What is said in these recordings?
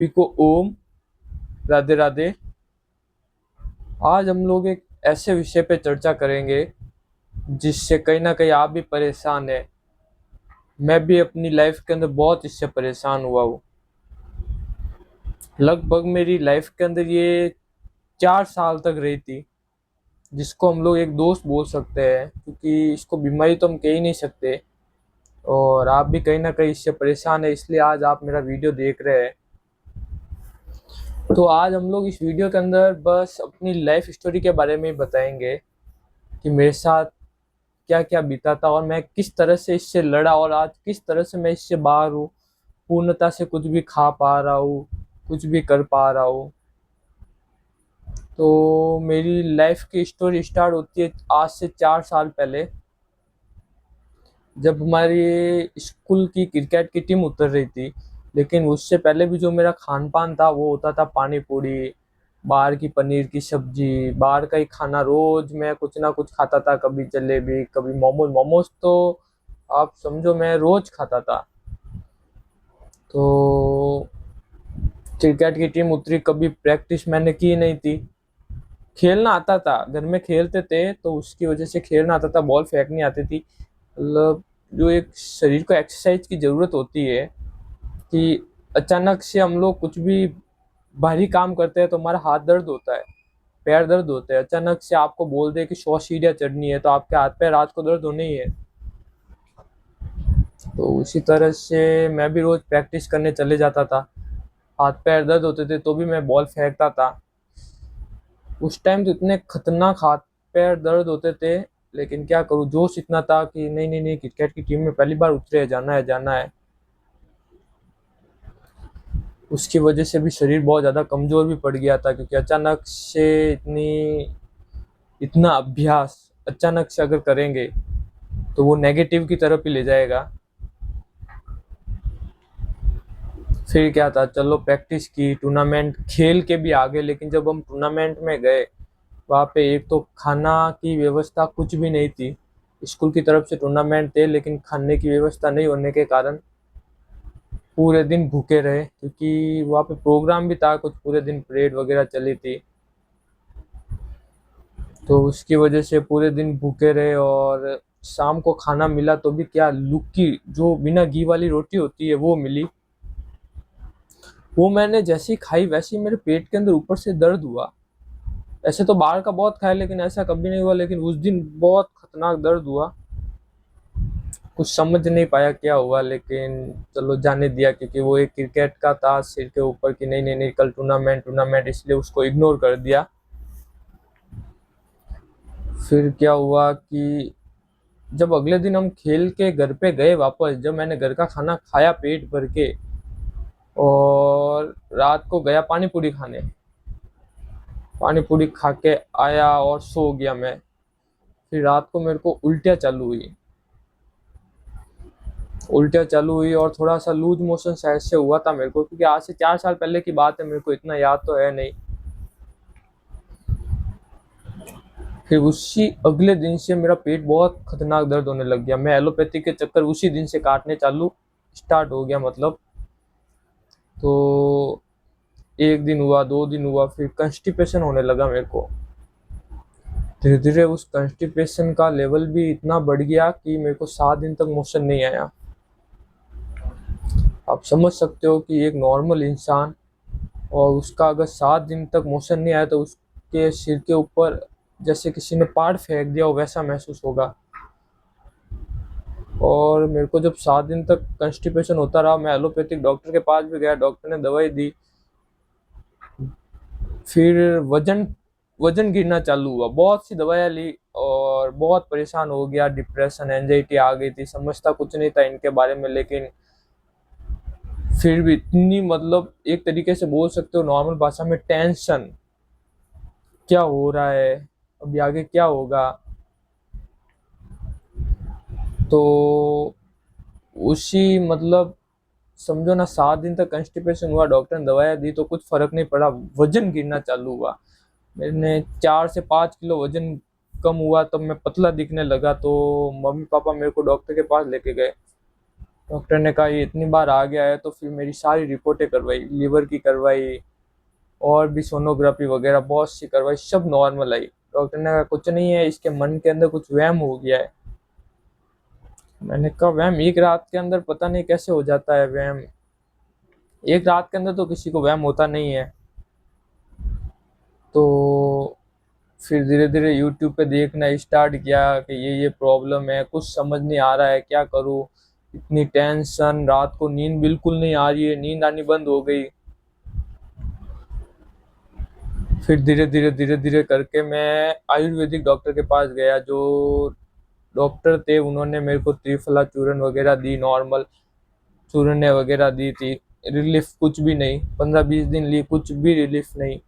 सभी को ओम राधे राधे। आज हम लोग एक ऐसे विषय पे चर्चा करेंगे जिससे कहीं ना कहीं आप भी परेशान है। मैं भी अपनी लाइफ के अंदर बहुत इससे परेशान हुआ हूँ। लगभग मेरी लाइफ के अंदर ये 4 साल तक रही थी, जिसको हम लोग एक दोस्त बोल सकते हैं, क्योंकि इसको बीमारी तो हम कह ही नहीं सकते। और आप भी कहीं ना कहीं इससे परेशान है, इसलिए आज आप मेरा वीडियो देख रहे हैं। तो आज हम लोग इस वीडियो के अंदर बस अपनी लाइफ स्टोरी के बारे में ही बताएंगे कि मेरे साथ क्या क्या बीता था और मैं किस तरह से इससे लड़ा और आज किस तरह से मैं इससे बाहर हूँ। पूर्णता से कुछ भी खा पा रहा हूँ, कुछ भी कर पा रहा हूँ। तो मेरी लाइफ की स्टोरी स्टार्ट होती है आज से 4 साल पहले, जब हमारी स्कूल की क्रिकेट की टीम उतर रही थी। लेकिन उससे पहले भी जो मेरा खान पान था वो होता था पानी पूरी, बाहर की पनीर की सब्जी, बाहर का ही खाना। रोज मैं कुछ ना कुछ खाता था, कभी जलेबी, कभी मोमोज। मोमोज तो आप समझो मैं रोज खाता था। तो क्रिकेट की टीम उतरी, कभी प्रैक्टिस मैंने की नहीं थी। खेलना आता था, घर में खेलते थे तो उसकी वजह से खेलना आता था, बॉल फेंकनी आती थी। मतलब जो एक शरीर को एक्सरसाइज की ज़रूरत होती है कि अचानक से हम लोग कुछ भी भारी काम करते हैं तो हमारा हाथ दर्द होता है, पैर दर्द होते हैं। अचानक से आपको बोल दे कि 100 सीढ़ियाँ चढ़नी है तो आपके हाथ पैर रात को दर्द होने ही है। तो उसी तरह से मैं भी रोज प्रैक्टिस करने चले जाता था। हाथ पैर दर्द होते थे तो भी मैं बॉल फेंकता था। उस टाइम तो इतने खतरनाक हाथ पैर दर्द होते थे, लेकिन क्या करूँ, जोश इतना था कि नहीं नहीं नहीं, क्रिकेट की टीम में पहली बार उतरे हैं, जाना है जाना है। उसकी वजह से भी शरीर बहुत ज़्यादा कमज़ोर भी पड़ गया था, क्योंकि अचानक से इतना अभ्यास अचानक से अगर करेंगे तो वो नेगेटिव की तरफ ही ले जाएगा। फिर क्या था, चलो प्रैक्टिस की, टूर्नामेंट खेल के भी आगे। लेकिन जब हम टूर्नामेंट में गए, वहाँ पे एक तो खाना की व्यवस्था कुछ भी नहीं थी। स्कूल की तरफ से टूर्नामेंट थे, लेकिन खाने की व्यवस्था नहीं होने के कारण पूरे दिन भूखे रहे, क्योंकि वहाँ पे प्रोग्राम भी था कुछ, पूरे दिन परेड वगैरह चली थी। तो उसकी वजह से पूरे दिन भूखे रहे। और शाम को खाना मिला तो भी क्या, लुक्की जो बिना घी वाली रोटी होती है वो मिली। वो मैंने जैसी खाई वैसे ही मेरे पेट के अंदर ऊपर से दर्द हुआ। ऐसे तो बाहर का बहुत खाया, लेकिन ऐसा कभी नहीं हुआ, लेकिन उस दिन बहुत खतरनाक दर्द हुआ। कुछ समझ नहीं पाया क्या हुआ, लेकिन चलो जाने दिया, क्योंकि वो एक क्रिकेट का था सिर के ऊपर कि नहीं नहीं नहीं कल टूर्नामेंट टूर्नामेंट, इसलिए उसको इग्नोर कर दिया। फिर क्या हुआ कि जब अगले दिन हम खेल के घर पे गए वापस, जब मैंने घर का खाना खाया पेट भर के और रात को गया पानी पूरी खाने, पानी पूरी खा के आया और सो गया मैं। फिर रात को मेरे को उल्टियाँ चालू हुई, उल्टियाँ चालू हुई और थोड़ा सा लूज मोशन शायद से हुआ था मेरे को, क्योंकि आज से 4 साल पहले की बात है, मेरे को इतना याद तो है नहीं। फिर उसी अगले दिन से मेरा पेट बहुत खतरनाक दर्द होने लग गया। मैं एलोपैथी के चक्कर उसी दिन से काटने चालू स्टार्ट हो गया मतलब। तो एक दिन हुआ, 2 दिन हुआ, फिर कंस्टिपेशन होने लगा मेरे को। धीरे धीरे उस कंस्टिपेशन का लेवल भी इतना बढ़ गया कि मेरे को 7 दिन तक मोशन नहीं आया। आप समझ सकते हो कि एक नॉर्मल इंसान और उसका अगर 7 दिन तक मोशन नहीं आया तो उसके सिर के ऊपर जैसे किसी ने पहाड़ फेंक दिया हो वैसा महसूस होगा। और मेरे को जब 7 दिन तक कंस्टिपेशन होता रहा, मैं एलोपैथिक डॉक्टर के पास भी गया, डॉक्टर ने दवाई दी। फिर वजन वजन गिरना चालू हुआ, बहुत सी दवाइयाँ ली और बहुत परेशान हो गया। डिप्रेशन एंजाइटी आ गई थी, समझता कुछ नहीं था इनके बारे में। लेकिन फिर भी इतनी, मतलब एक तरीके से बोल सकते हो नॉर्मल भाषा में, टेंशन, क्या हो रहा है, अभी आगे क्या होगा। तो उसी मतलब समझो ना, 7 दिन तक कंस्टिपेशन हुआ, डॉक्टर ने दवाइयाँ दी तो कुछ फर्क नहीं पड़ा, वजन गिरना चालू हुआ। मैंने 4 से 5 किलो वजन कम हुआ, तब मैं पतला दिखने लगा। तो मम्मी पापा मेरे को डॉक्टर के पास लेके गए। डॉक्टर ने कहा ये इतनी बार आ गया है, तो फिर मेरी सारी रिपोर्टें करवाई, लीवर की करवाई और भी सोनोग्राफी वगैरह बहुत सी करवाई, सब नॉर्मल आई। डॉक्टर ने कहा कुछ नहीं है, इसके मन के अंदर कुछ वहम हो गया है। मैंने कहा वहम एक रात के अंदर पता नहीं कैसे हो जाता है वहम, एक रात के अंदर तो किसी को वहम होता नहीं है। तो फिर धीरे धीरे यूट्यूब पे देखना स्टार्ट किया कि ये प्रॉब्लम है, कुछ समझ नहीं आ रहा है क्या करूँ, इतनी टेंशन, रात को नींद बिल्कुल नहीं आ रही है, नींद आनी बंद हो गई। फिर धीरे धीरे करके मैं आयुर्वेदिक डॉक्टर के पास गया। जो डॉक्टर थे उन्होंने मेरे को त्रिफला चूर्ण वगैरह दी, नॉर्मल चूर्ण वगैरह दी थी, रिलीफ कुछ भी नहीं। 15-20 दिन ली, कुछ भी रिलीफ नहीं।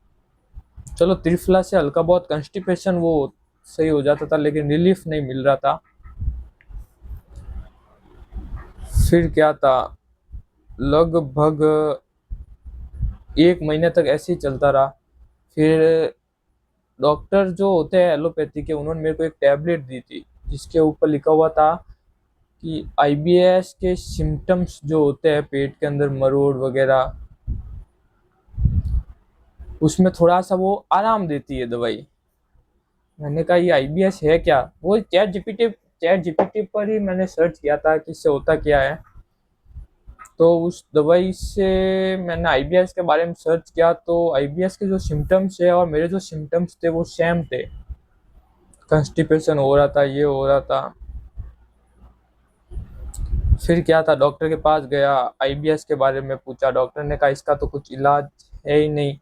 चलो त्रिफला से हल्का बहुत कंस्टिपेशन वो सही हो जाता था, लेकिन रिलीफ नहीं मिल रहा था। फिर क्या था, लगभग 1 महीने तक ऐसे ही चलता रहा। फिर डॉक्टर जो होते हैं एलोपैथी के, उन्होंने मेरे को एक टैबलेट दी थी जिसके ऊपर लिखा हुआ था कि आईबीएस के सिम्टम्स जो होते हैं, पेट के अंदर मरोड़ वगैरह, उसमें थोड़ा सा वो आराम देती है दवाई। मैंने कहा ये आईबीएस है क्या? वो चैट जीपीटी पर ही मैंने सर्च किया था कि इससे होता क्या है। तो उस दवाई से मैंने आईबीएस के बारे में सर्च किया, तो आईबीएस के जो सिम्टम्स है और मेरे जो सिम्टम्स थे वो सेम थे। कंस्टिपेशन हो रहा था, ये हो रहा था। फिर क्या था, डॉक्टर के पास गया, आईबीएस के बारे में पूछा। डॉक्टर ने कहा इसका तो कुछ इलाज है ही नहीं।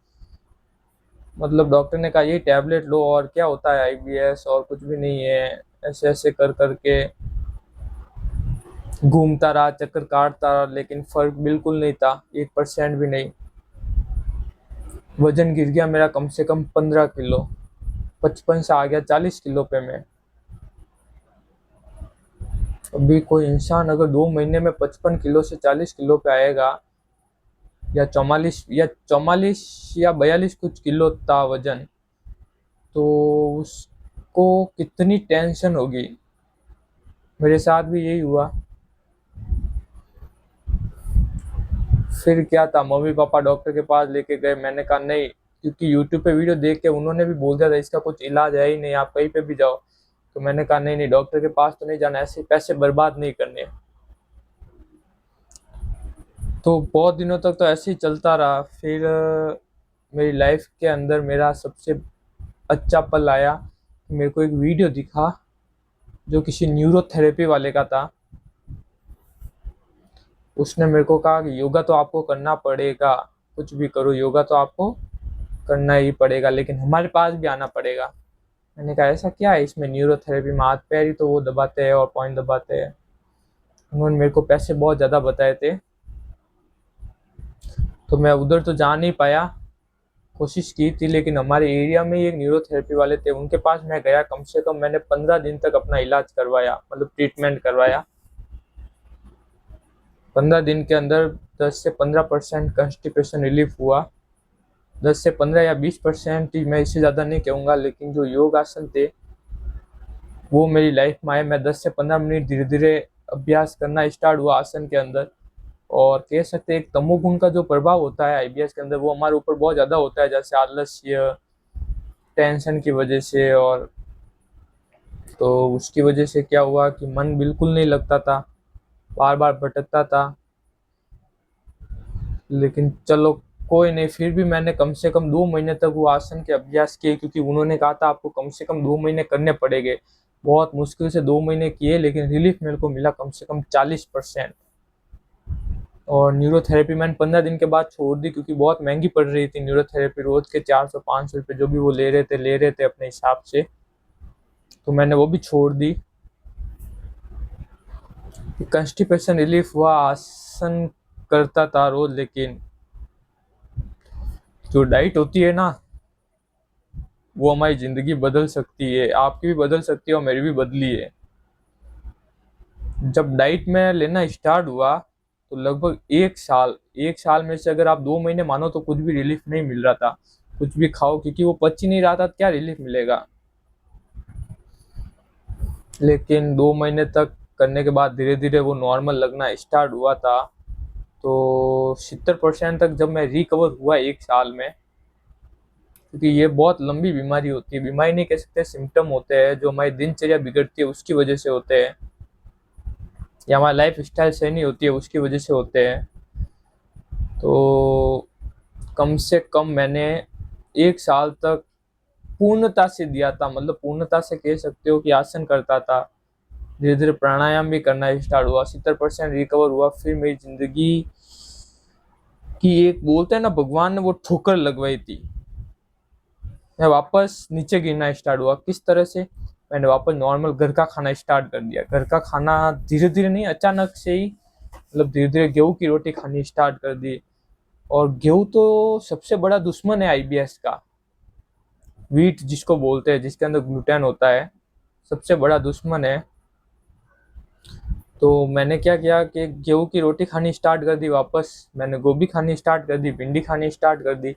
मतलब डॉक्टर ने कहा ये टैबलेट लो और क्या होता है आईबीएस, और कुछ भी नहीं है। ऐसे ऐसे कर करके घूमता रहा, चक्कर काटता रहा, लेकिन फर्क बिल्कुल नहीं था, 1% भी नहीं। वजन गिर गया मेरा कम से कम 15 किलो, 55 से आ गया 40 किलो पे मैं। अभी कोई इंसान अगर 2 महीने में 55 किलो से 40 किलो पे आएगा, या 44 या 42 कुछ किलो था वजन, तो उसको कितनी टेंशन होगी। मेरे साथ भी यही हुआ। फिर क्या था, मम्मी पापा डॉक्टर के पास लेके गए। मैंने कहा नहीं, क्योंकि यूट्यूब पे वीडियो देख के उन्होंने भी बोल दिया था इसका कुछ इलाज है ही नहीं, आप कहीं पे भी जाओ। तो मैंने कहा नहीं नहीं, डॉक्टर के पास तो नहीं जाना, ऐसे पैसे बर्बाद नहीं करने। तो बहुत दिनों तक तो ऐसे ही चलता रहा। फिर मेरी लाइफ के अंदर मेरा सबसे अच्छा पल आया। मेरे को एक वीडियो दिखा जो किसी न्यूरोथेरेपी वाले का था। उसने मेरे को कहा कि योगा तो आपको करना पड़ेगा, कुछ भी करो योगा तो आपको करना ही पड़ेगा, लेकिन हमारे पास भी आना पड़ेगा। मैंने कहा ऐसा क्या है इसमें, न्यूरोथेरेपी में हाथ पैर ही तो वो दबाते हैं और पॉइंट दबाते हैं। उन्होंने मेरे को पैसे बहुत ज़्यादा बताए थे, तो मैं उधर तो जा नहीं पाया। कोशिश की थी, लेकिन हमारे एरिया में ही एक न्यूरोथेरेपी वाले थे, उनके पास मैं गया। कम से कम मैंने 15 दिन तक अपना इलाज करवाया, मतलब ट्रीटमेंट करवाया। 15 दिन के अंदर 10 से 15% कंस्टिपेशन रिलीफ हुआ। 10 से 15 या 20% ही, मैं इससे ज़्यादा नहीं कहूँगा। लेकिन जो योग आसन थे वो मेरी लाइफ में आए। मैं 10 से 15 मिनट धीरे धीरे अभ्यास करना स्टार्ट हुआ आसन के अंदर। और कह सकते हैं एक तमोगुण का जो प्रभाव होता है आईबीएस के अंदर, वो हमारे ऊपर बहुत ज़्यादा होता है, जैसे आलस्य, टेंशन की वजह से। और तो उसकी वजह से क्या हुआ कि मन बिल्कुल नहीं लगता था, बार बार भटकता था। लेकिन चलो कोई नहीं, फिर भी मैंने कम से कम 2 महीने तक वो आसन के अभ्यास किए, क्योंकि उन्होंने कहा था आपको कम से कम 2 महीने करने पड़ेंगे। बहुत मुश्किल से 2 महीने किए, लेकिन रिलीफ मेरे को मिला कम से कम 40%। और न्यूरोथेरेपी मैंने 15 दिन के बाद छोड़ दी, क्योंकि बहुत महंगी पड़ रही थी न्यूरोथेरेपी, रोज के 400-500 रुपये जो भी वो ले रहे थे अपने हिसाब से। तो मैंने वो भी छोड़ दी। कंस्टिपेशन रिलीफ हुआ, आसन करता था रोज। लेकिन जो डाइट होती है ना, वो हमारी जिंदगी बदल सकती है, आपकी भी बदल सकती है और मेरी भी बदली है। जब डाइट में लेना स्टार्ट हुआ, तो लगभग 1 साल में से अगर आप 2 महीने मानो तो कुछ भी रिलीफ नहीं मिल रहा था। कुछ भी खाओ, क्योंकि वो पच ही नहीं रहा था, क्या रिलीफ मिलेगा। लेकिन 2 महीने तक करने के बाद धीरे धीरे वो नॉर्मल लगना स्टार्ट हुआ था। तो 70% तक जब मैं रिकवर हुआ 1 साल में, क्योंकि ये बहुत लंबी बीमारी होती है, बीमारी नहीं कह सकते, सिम्टम होते हैं जो हमारी दिनचर्या बिगड़ती है उसकी वजह से होते हैं, या हमारी लाइफ स्टाइल सही नहीं होती है उसकी वजह से होते हैं। तो कम से कम मैंने 1 साल तक पूर्णता से दिया था, मतलब पूर्णता से कह सकते हो कि आसन करता था, धीरे धीरे प्राणायाम भी करना स्टार्ट हुआ, 70% रिकवर हुआ। फिर मेरी जिंदगी की एक बोलते हैं ना, भगवान ने वो ठोकर लगवाई थी, मैं वापस नीचे गिरना स्टार्ट हुआ। किस तरह से? मैंने वापस नॉर्मल घर का खाना स्टार्ट कर दिया। घर का खाना धीरे धीरे नहीं, अचानक से ही, मतलब धीरे धीरे गेहूं की रोटी खानी स्टार्ट कर दी। और गेहूं तो सबसे बड़ा दुश्मन है आईबीएस का, व्हीट जिसको बोलते हैं, जिसके अंदर ग्लूटेन होता है, सबसे बड़ा दुश्मन है। तो मैंने क्या किया कि गेहूं की रोटी खानी स्टार्ट कर दी वापस, मैंने गोभी खानी स्टार्ट कर दी, भिंडी खानी स्टार्ट कर दी।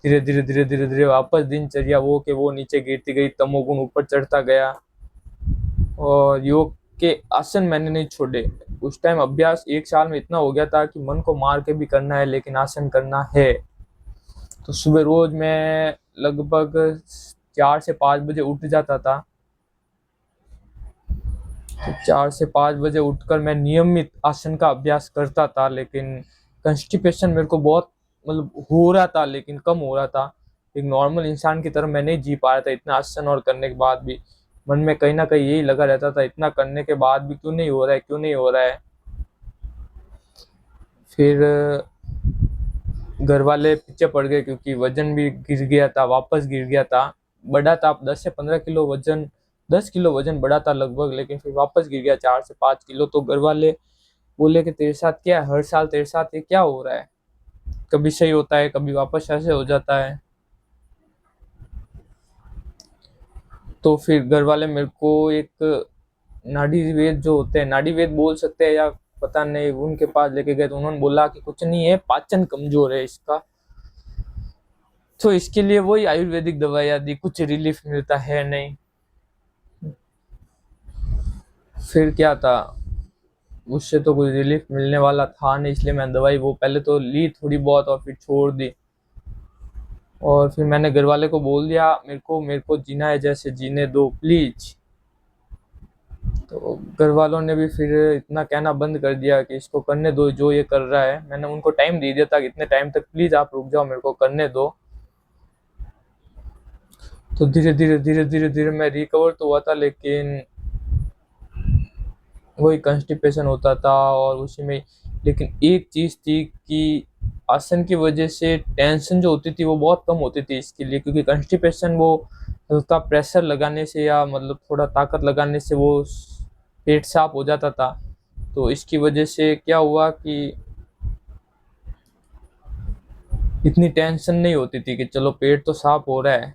धीरे धीरे धीरे धीरे धीरे वापस दिनचर्या वो के वो नीचे गिरती गई, तमोगुण ऊपर चढ़ता गया। और योग के आसन मैंने नहीं छोड़े उस टाइम। अभ्यास 1 साल में इतना हो गया था कि मन को मार के भी करना है, लेकिन आसन करना है। तो सुबह रोज मैं लगभग 4 से 5 बजे उठ जाता था। तो 4 से 5 बजे उठकर मैं नियमित आसन का अभ्यास करता था, लेकिन कंस्टिपेशन मेरे को बहुत, मतलब हो रहा था लेकिन कम हो रहा था। एक नॉर्मल इंसान की तरह मैं नहीं जी पा रहा था इतना आसन और करने के बाद भी। मन में कहीं ना कहीं यही लगा रहता था, इतना करने के बाद भी क्यों नहीं हो रहा है, क्यों नहीं हो रहा है। फिर घर वाले पीछे पड़ गए, क्योंकि वजन भी गिर गया था, वापस गिर गया था। बढ़ा था 10 से 15 किलो वजन, 10 किलो वजन बढ़ा था लगभग, लेकिन फिर वापस गिर गया 4 से 5 किलो। तो घर वाले बोले कि तेरे साथ क्या है, हर साल तेरे साथ ये क्या हो रहा है, कभी सही होता है कभी वापस ऐसे हो जाता है। तो फिर घर वाले मेरे को एक नाड़ी वेद जो होते हैं, नाड़ी वेद बोल सकते हैं या पता नहीं, उनके पास लेके गए। तो उन्होंने बोला कि कुछ नहीं है, पाचन कमजोर है इसका, तो इसके लिए वही आयुर्वेदिक दवाइयाँ दी, कुछ रिलीफ मिलता है नहीं। फिर क्या था, उससे तो कुछ रिलीफ मिलने वाला था नहीं, इसलिए मैं दवाई वो पहले तो ली थोड़ी बहुत और फिर छोड़ दी। और फिर मैंने घर वाले को बोल दिया, मेरे को जीना है जैसे जीने दो प्लीज। तो घर वालों ने भी फिर इतना कहना बंद कर दिया कि इसको करने दो जो ये कर रहा है। मैंने उनको टाइम दे दिया था कि इतने टाइम तक प्लीज आप रुक जाओ, मेरे को करने दो। तो धीरे धीरे धीरे धीरे धीरे मैं रिकवर तो हुआ था, लेकिन वही कंस्टिपेशन होता था और उसी में। लेकिन एक चीज थी कि आसन की वजह से टेंशन जो होती थी वो बहुत कम होती थी इसके लिए, क्योंकि कंस्टिपेशन वो हल्का प्रेशर लगाने से या मतलब थोड़ा ताकत लगाने से वो पेट साफ हो जाता था। तो इसकी वजह से क्या हुआ कि इतनी टेंशन नहीं होती थी कि चलो पेट तो साफ हो रहा है।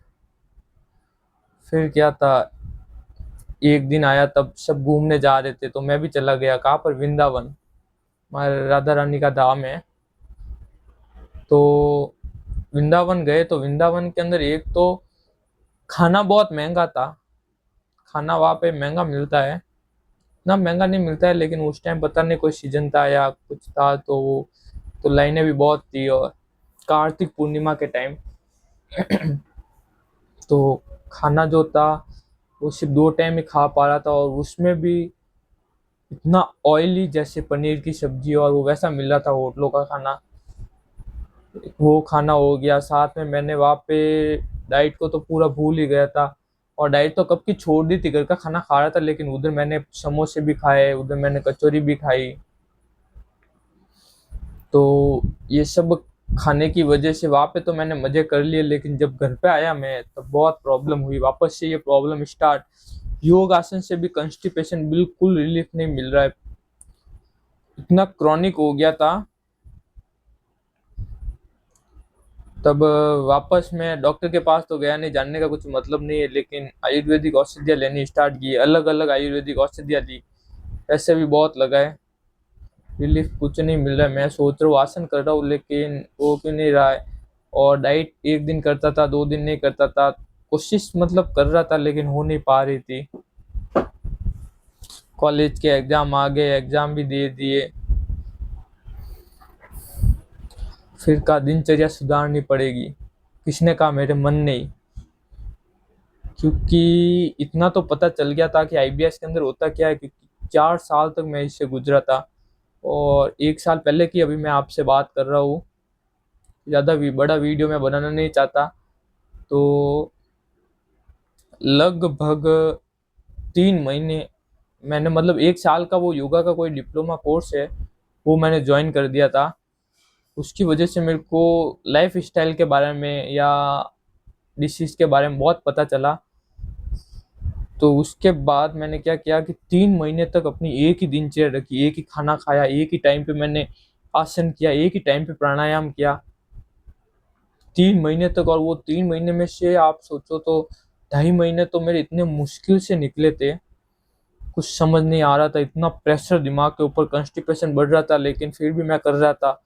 फिर क्या था, एक दिन आया तब सब घूमने जा रहे थे तो मैं भी चला गया। कहाँ पर? वृंदावन, हमारे राधा रानी का धाम है। तो वृंदावन गए तो वृंदावन के अंदर एक तो खाना बहुत महंगा था। खाना वहाँ पे महंगा मिलता है, इतना महंगा नहीं मिलता है, लेकिन उस टाइम पता नहीं कोई सीजन था या कुछ था, तो वो तो लाइनें भी बहुत थी। और कार्तिक पूर्णिमा के टाइम तो खाना जो था वो सिर्फ 2 टाइम ही खा पा रहा था, और उसमें भी इतना ऑयली, जैसे पनीर की सब्जी और वो वैसा मिल रहा था होटलों का खाना। वो खाना हो गया, साथ में मैंने वहाँ पे डाइट को तो पूरा भूल ही गया था। और डाइट तो कब की छोड़ दी थी, घर का खाना खा रहा था, लेकिन उधर मैंने समोसे भी खाए, उधर मैंने कचौरी भी खाई। तो ये सब खाने की वजह से वहाँ पे तो मैंने मजे कर लिए, लेकिन जब घर पे आया मैं तब बहुत प्रॉब्लम हुई, वापस से ये प्रॉब्लम स्टार्ट। योग आसन से भी कंस्टिपेशन बिल्कुल रिलीफ नहीं मिल रहा है, इतना क्रॉनिक हो गया था। तब वापस मैं डॉक्टर के पास तो गया नहीं, जानने का कुछ मतलब नहीं है, लेकिन आयुर्वेदिक औषधियाँ लेनी स्टार्ट की, अलग अलग आयुर्वेदिक औषधियाँ ली। पैसे भी बहुत लगाए, रिलीफ कुछ नहीं मिल रहा है। मैं सोच रहा हूँ आसन कर रहा हूँ, लेकिन वो क्यों नहीं रहा है। और डाइट एक दिन करता था, 2 दिन नहीं करता था, कोशिश मतलब कर रहा था लेकिन हो नहीं पा रही थी। कॉलेज के एग्ज़ाम आ गए, एग्ज़ाम भी दे दिए। फिर का दिनचर्या सुधारनी पड़ेगी। किसने कहा? मेरे मन ने ही। क्योंकि इतना तो पता चल गया था कि आईबीएस के अंदर होता क्या है, क्योंकि 4 साल तक मैं इससे गुजरा था और 1 साल पहले की अभी मैं आपसे बात कर रहा हूँ। ज़्यादा बड़ा वीडियो मैं बनाना नहीं चाहता। तो लगभग 3 महीने मैंने, मतलब 1 साल का वो योगा का कोई डिप्लोमा कोर्स है, वो मैंने ज्वाइन कर दिया था। उसकी वजह से मेरे को लाइफ स्टाइल के बारे में या डिसीज के बारे में बहुत पता चला। तो उसके बाद मैंने क्या किया कि 3 महीने तक अपनी एक ही दिनचर्या रखी, एक ही खाना खाया, एक ही टाइम पे मैंने आसन किया, एक ही टाइम पे प्राणायाम किया 3 महीने तक। और वो 3 महीने में से आप सोचो तो 2.5 महीने तो मेरे इतने मुश्किल से निकले थे, कुछ समझ नहीं आ रहा था, इतना प्रेशर दिमाग के ऊपर, कॉन्स्टिपेशन बढ़ रहा था, लेकिन फिर भी मैं कर रहा था,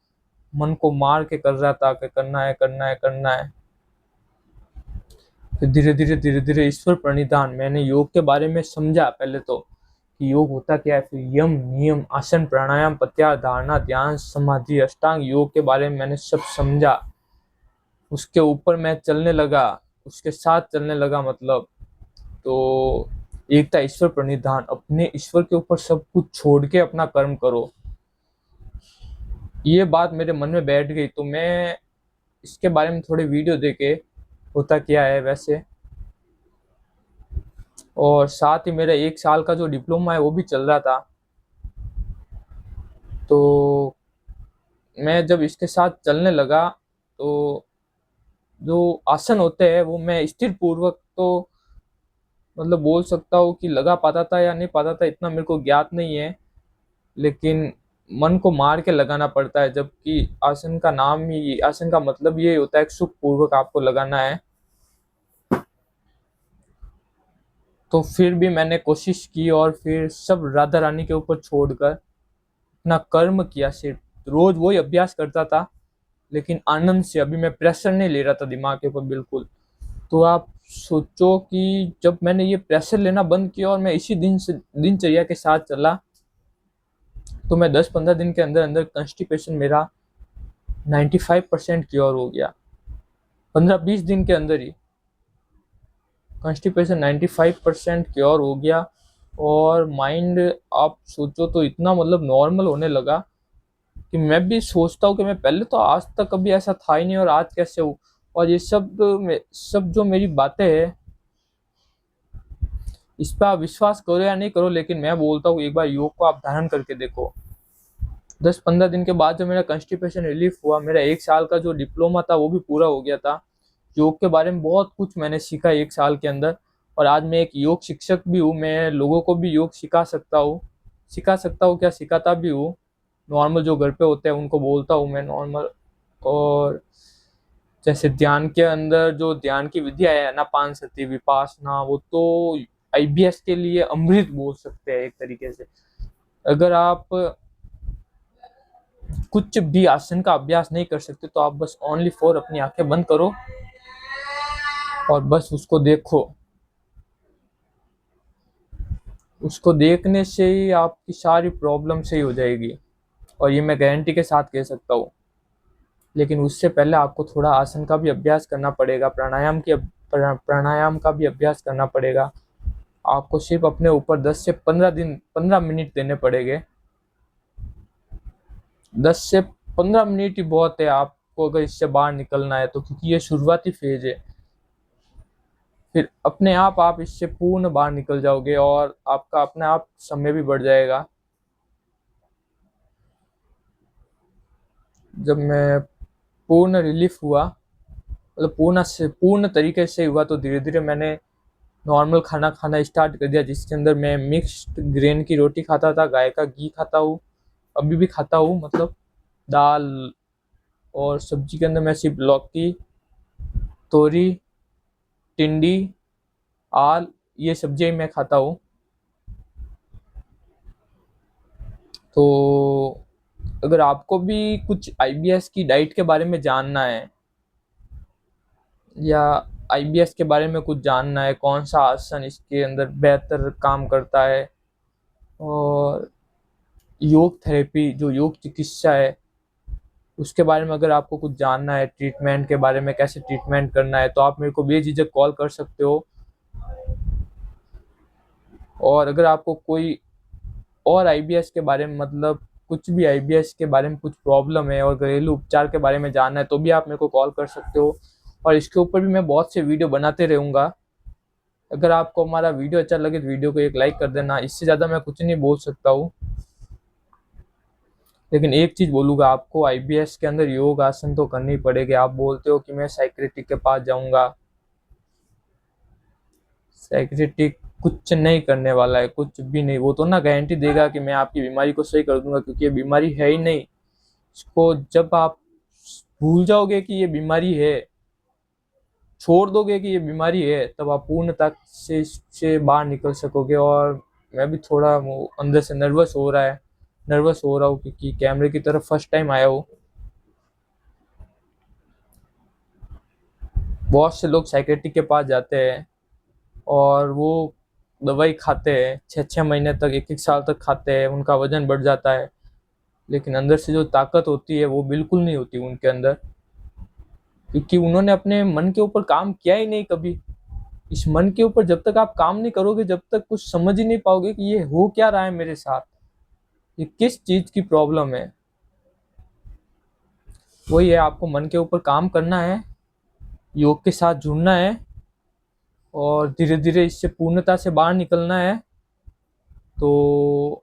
मन को मार के कर रहा था कि करना है करना है करना है। फिर धीरे धीरे ईश्वर प्रणिधान, मैंने योग के बारे में समझा पहले तो कि योग होता क्या है, फिर यम नियम आसन प्राणायाम प्रत्याहार धारणा ध्यान समाधि अष्टांग योग के बारे में मैंने सब समझा। उसके ऊपर मैं चलने लगा, उसके साथ चलने लगा, मतलब तो एक था ईश्वर प्रणिधान, अपने ईश्वर के ऊपर सब कुछ छोड़ के अपना कर्म करो। ये बात मेरे मन में बैठ गई, तो मैं इसके बारे में थोड़े वीडियो देखे होता क्या है वैसे, और साथ ही मेरा 1 साल का जो डिप्लोमा है वो भी चल रहा था। तो मैं जब इसके साथ चलने लगा तो जो आसन होते हैं वो मैं स्थिर पूर्वक तो, मतलब बोल सकता हूँ कि लगा पाता था या नहीं पाता था, इतना मेरे को ज्ञात नहीं है, लेकिन मन को मार के लगाना पड़ता है, जबकि आसन का नाम ही, आसन का मतलब ये होता है कि सुख पूर्वक आपको लगाना है। तो फिर भी मैंने कोशिश की और फिर सब राधा रानी के ऊपर छोड़कर अपना कर्म किया, सिर्फ रोज वही अभ्यास करता था, लेकिन आनंद से। अभी मैं प्रेशर नहीं ले रहा था दिमाग के ऊपर बिल्कुल। तो आप सोचो कि जब मैंने ये प्रेशर लेना बंद किया और मैं इसी दिन से दिनचर्या के साथ चला, तो मैं 10-15 दिन के अंदर अंदर कॉन्स्टिपेशन मेरा 95% क्योर हो गया। 15-20 दिन के अंदर ही कॉन्स्टिपेशन 95% क्योर हो गया। और माइंड, आप सोचो तो इतना मतलब नॉर्मल होने लगा कि मैं भी सोचता हूँ कि मैं पहले तो आज तक कभी ऐसा था ही नहीं और आज कैसे हूँ। और ये सब जो मेरी बातें हैं, इस पर आप विश्वास करो या नहीं करो, लेकिन मैं बोलता हूँ एक बार योग को आप धारण करके देखो। 10-15 दिन के बाद जब मेरा कॉन्स्टिपेशन रिलीफ हुआ, मेरा 1 साल का जो डिप्लोमा था वो भी पूरा हो गया था। योग के बारे में बहुत कुछ मैंने सीखा 1 साल के अंदर। और आज मैं एक योग शिक्षक भी हूँ, मैं लोगों को भी योग सिखा सकता हूँ क्या, सिखाता भी हूँ। नॉर्मल जो घर पे होते हैं उनको बोलता हूँ मैं नॉर्मल। और जैसे ध्यान के अंदर जो ध्यान की विधिया है, आनापानसति विपासना, वो तो आईबीएस के लिए अमृत बोल सकते हैं एक तरीके से। अगर आप कुछ भी आसन का अभ्यास नहीं कर सकते तो आप बस ओनली फॉर अपनी आंखें बंद करो और बस उसको देखो। उसको देखने से ही आपकी सारी प्रॉब्लम सही हो जाएगी, और ये मैं गारंटी के साथ कह सकता हूँ। लेकिन उससे पहले आपको थोड़ा आसन का भी अभ्यास करना पड़ेगा, प्राणायाम का भी अभ्यास करना पड़ेगा। आपको सिर्फ अपने ऊपर 10 से 15 मिनट देने पड़ेंगे। 10 से 15 मिनट ही बहुत है आपको अगर इससे बाहर निकलना है तो, क्योंकि ये शुरुआती फेज है। फिर अपने आप इससे पूर्ण बाहर निकल जाओगे और आपका अपने आप समय भी बढ़ जाएगा। जब मैं पूर्ण रिलीफ हुआ, मतलब पूर्ण तरीके से हुआ, तो धीरे धीरे मैंने नॉर्मल खाना खाना स्टार्ट कर दिया, जिसके अंदर मैं मिक्स्ड ग्रेन की रोटी खाता था, गाय का घी खाता हूँ, अभी भी खाता हूँ, मतलब दाल। और सब्जी के अंदर मैं सिर्फ लौकी, तोरी, टिंडी, आल, ये सब्जियां मैं खाता हूँ। तो अगर आपको भी कुछ आईबीएस की डाइट के बारे में जानना है, या आईबीएस के बारे में कुछ जानना है, कौन सा आसन इसके अंदर बेहतर काम करता है, और योग थेरेपी, जो योग चिकित्सा है, उसके बारे में अगर आपको कुछ जानना है, ट्रीटमेंट के बारे में, कैसे ट्रीटमेंट करना है, तो आप मेरे को बेझिझक कॉल कर सकते हो। और अगर आपको कोई और आईबीएस के बारे में, मतलब कुछ भी आईबीएस के बारे में कुछ प्रॉब्लम है और घरेलू उपचार के बारे में जानना है, तो भी आप मेरे को कॉल कर सकते हो। और इसके ऊपर भी मैं बहुत से वीडियो बनाते रहूँगा। अगर आपको हमारा वीडियो अच्छा लगे तो वीडियो को एक लाइक कर देना, इससे ज़्यादा मैं कुछ नहीं बोल सकता हूँ। लेकिन एक चीज़ बोलूँगा आपको, आईबीएस के अंदर योग आसन तो करनी पड़ेगी। आप बोलते हो कि मैं साइकियाट्रिस्ट के पास जाऊँगा, साइकियाट्रिस्ट कुछ नहीं करने वाला है, कुछ भी नहीं। वो तो ना गारंटी देगा कि मैं आपकी बीमारी को सही कर दूंगा, क्योंकि ये बीमारी है ही नहीं। इसको जब आप भूल जाओगे कि ये बीमारी है, छोड़ दोगे कि ये बीमारी है, तब आप पूर्णतः से इससे बाहर निकल सकोगे। और मैं भी थोड़ा वो अंदर से नर्वस हो रहा हूँ, क्योंकि कैमरे की तरफ फर्स्ट टाइम आया हूँ। बहुत से लोग साइकियाट्रिस्ट के पास जाते हैं और वो दवाई खाते हैं, 6-6 महीने तक, 1-1 साल तक खाते हैं, उनका वजन बढ़ जाता है, लेकिन अंदर से जो ताकत होती है वो बिल्कुल नहीं होती उनके अंदर, क्योंकि उन्होंने अपने मन के ऊपर काम किया ही नहीं कभी। इस मन के ऊपर जब तक आप काम नहीं करोगे, जब तक कुछ समझ ही नहीं पाओगे कि ये हो क्या रहा है मेरे साथ, ये किस चीज की प्रॉब्लम है। वही है, आपको मन के ऊपर काम करना है, योग के साथ जुड़ना है और धीरे धीरे इससे पूर्णता से बाहर निकलना है। तो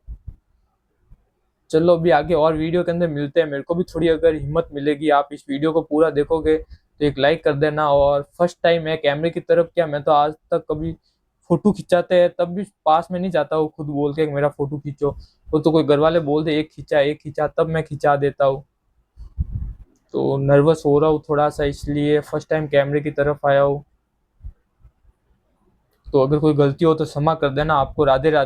चलो अभी आगे और वीडियो के अंदर मिलते हैं। मेरे को भी थोड़ी अगर हिम्मत मिलेगी, आप इस वीडियो को पूरा देखोगे तो एक लाइक कर देना। और फर्स्ट टाइम है कैमरे की तरफ, क्या मैं तो आज तक कभी फोटो खिंचाते हैं तब भी पास में नहीं जाता हूँ खुद बोल के मेरा फोटो खींचो। वो तो कोई घर वाले बोल दे एक खींचा तब मैं खिंचा देता हूँ। तो नर्वस हो रहा हूँ थोड़ा सा, इसलिए फर्स्ट टाइम कैमरे की तरफ आया हूँ। तो अगर कोई गलती हो तो क्षमा कर देना। आपको राधे राधे।